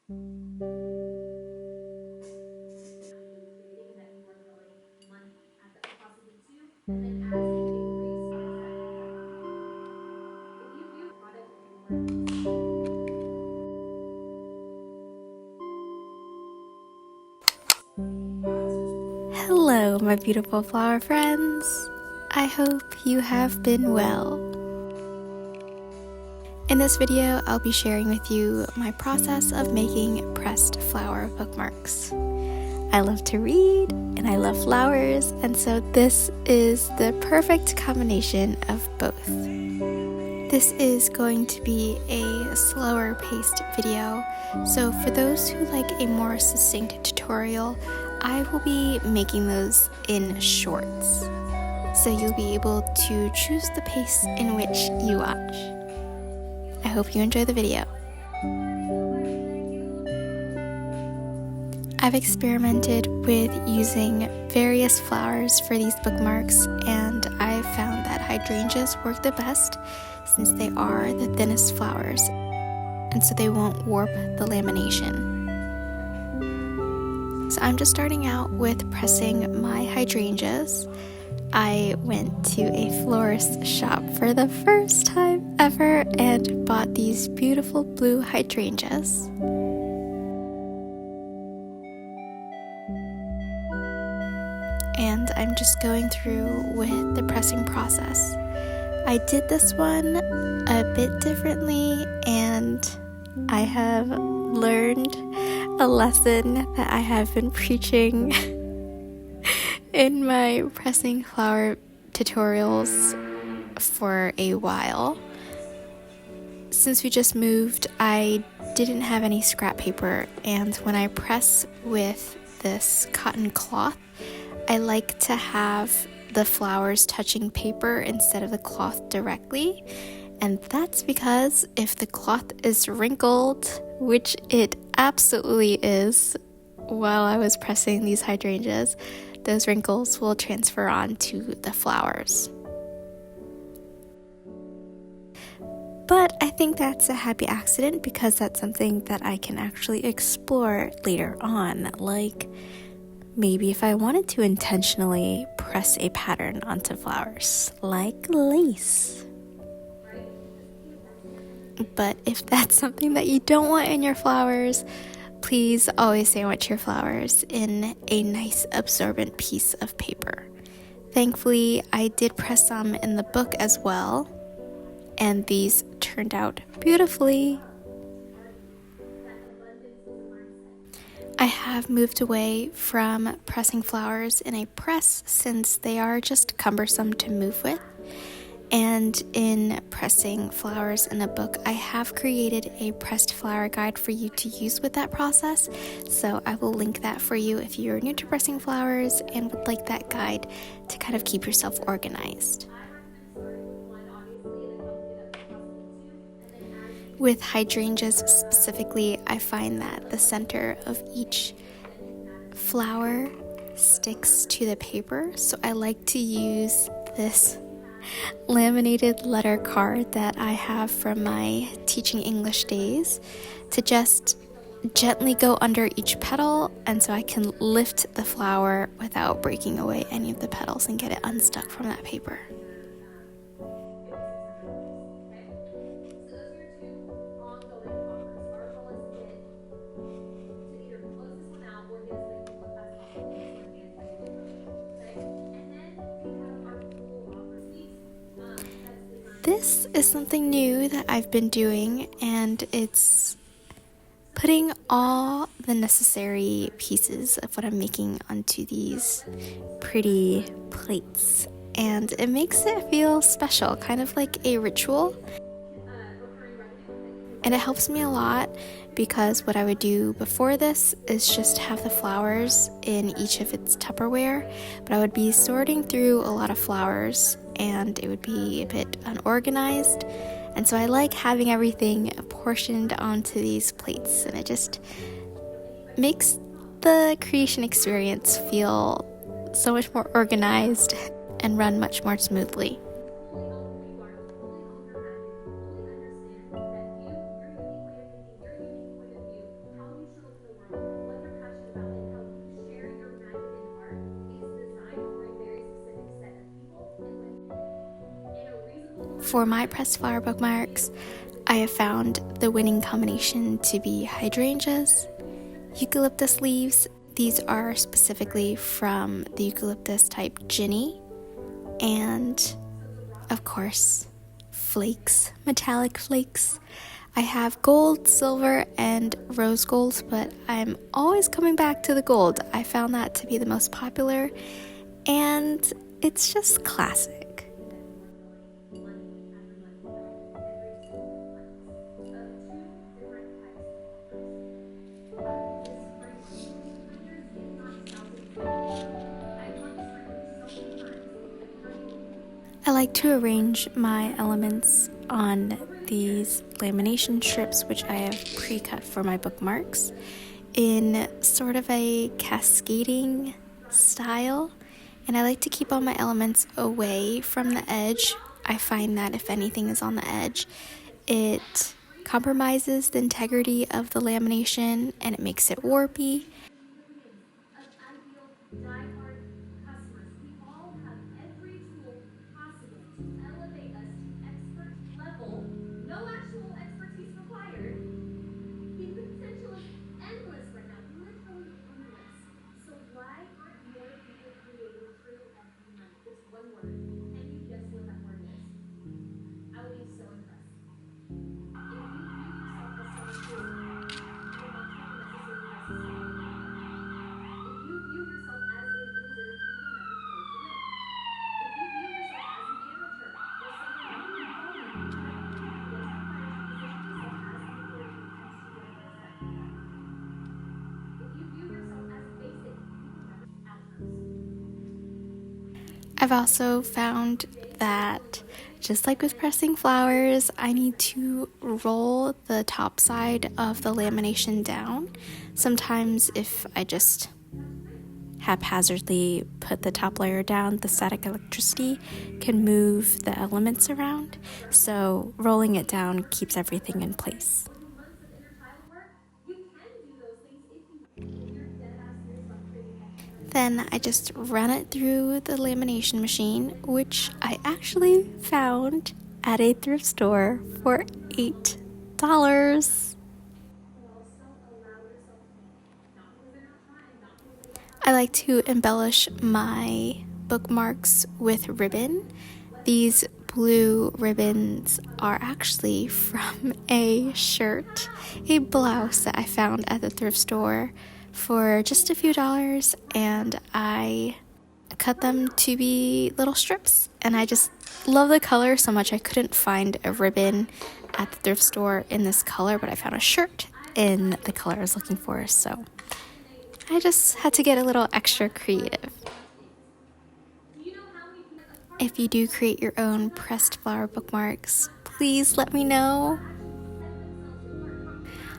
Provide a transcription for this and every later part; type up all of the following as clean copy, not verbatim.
Hello, my beautiful flower friends. I hope you have been well. In this video, I'll be sharing with you my process of making pressed flower bookmarks. I love to read and I love flowers, and so this is the perfect combination of both. This is going to be a slower paced video, so for those who like a more succinct tutorial, I will be making those in shorts, so you'll be able to choose the pace in which you watch. I hope you enjoy the video. I've experimented with using various flowers for these bookmarks, and I've found that hydrangeas work the best since they are the thinnest flowers, and so they won't warp the lamination. So I'm just starting out with pressing my hydrangeas. I went to a florist shop for the first time ever and bought these beautiful blue hydrangeas. And I'm just going through with the pressing process. I did this one a bit differently, and I have learned a lesson that I have been preaching in my pressing flower tutorials for a while. Since we just moved, I didn't have any scrap paper, and when I press with this cotton cloth, I like to have the flowers touching paper instead of the cloth directly, and that's because if the cloth is wrinkled, which it absolutely is, while I was pressing these hydrangeas, those wrinkles will transfer on to the flowers. But I think that's a happy accident because that's something that I can actually explore later on, like maybe if I wanted to intentionally press a pattern onto flowers, like lace. But if that's something that you don't want in your flowers, please always sandwich your flowers in a nice absorbent piece of paper. Thankfully, I did press some in the book as well, and these turned out beautifully. I have moved away from pressing flowers in a press since they are just cumbersome to move with. And in pressing flowers in a book, I have created a pressed flower guide for you to use with that process. So I will link that for you if you're new to pressing flowers and would like that guide to kind of keep yourself organized. With hydrangeas specifically, I find that the center of each flower sticks to the paper, so I like to use this laminated letter card that I have from my teaching English days to just gently go under each petal, and so I can lift the flower without breaking away any of the petals and get it unstuck from that paper. This is something new that I've been doing, and it's putting all the necessary pieces of what I'm making onto these pretty plates, and it makes it feel special, kind of like a ritual. And it helps me a lot because what I would do before this is just have the flowers in each of its Tupperware, but I would be sorting through a lot of flowers and it would be a bit unorganized. And so I like having everything portioned onto these plates, and it just makes the creation experience feel so much more organized and run much more smoothly. For my pressed flower bookmarks, I have found the winning combination to be hydrangeas, eucalyptus leaves. These are specifically from the eucalyptus type Ginny, and of course, flakes, metallic flakes. I have gold, silver, and rose gold, but I'm always coming back to the gold. I found that to be the most popular, and it's just classic. I like to arrange my elements on these lamination strips, which I have pre-cut for my bookmarks, in sort of a cascading style. And I like to keep all my elements away from the edge. I find that if anything is on the edge, it compromises the integrity of the lamination and it makes it warpy. I've also found that, just like with pressing flowers, I need to roll the top side of the lamination down. Sometimes if I just haphazardly put the top layer down, the static electricity can move the elements around, so rolling it down keeps everything in place. Then I just run it through the lamination machine, which I actually found at a thrift store for $8. I like to embellish my bookmarks with ribbon. These blue ribbons are actually from a shirt, a blouse that I found at the thrift store for just a few dollars, and I cut them to be little strips, and I just love the color so much. I couldn't find a ribbon at the thrift store in this color, but I found a shirt in the color I was looking for, so I just had to get a little extra creative. If you do create your own pressed flower bookmarks, please let me know.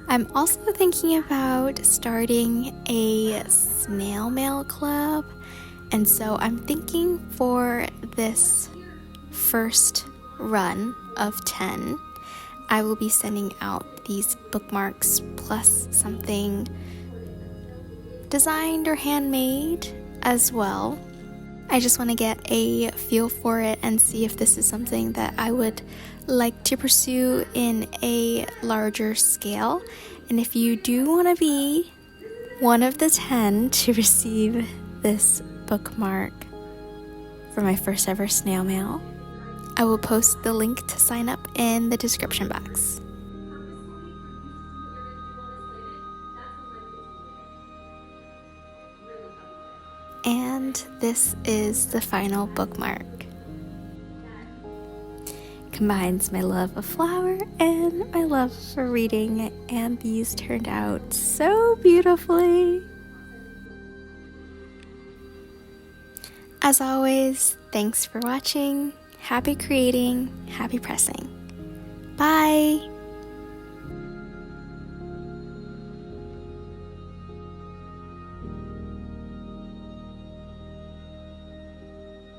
I'm also thinking about starting a Snail Mail Club, and so I'm thinking for this first run of 10, I will be sending out these bookmarks plus something designed or handmade as well. I just want to get a feel for it and see if this is something that I would like to pursue in a larger scale. And if you do want to be one of the 10 to receive this bookmark for my first ever snail mail, I will post the link to sign up in the description box. And this is the final bookmark. Combines my love of flower and my love for reading, and these turned out so beautifully. As always, thanks for watching. Happy creating, happy pressing. Bye!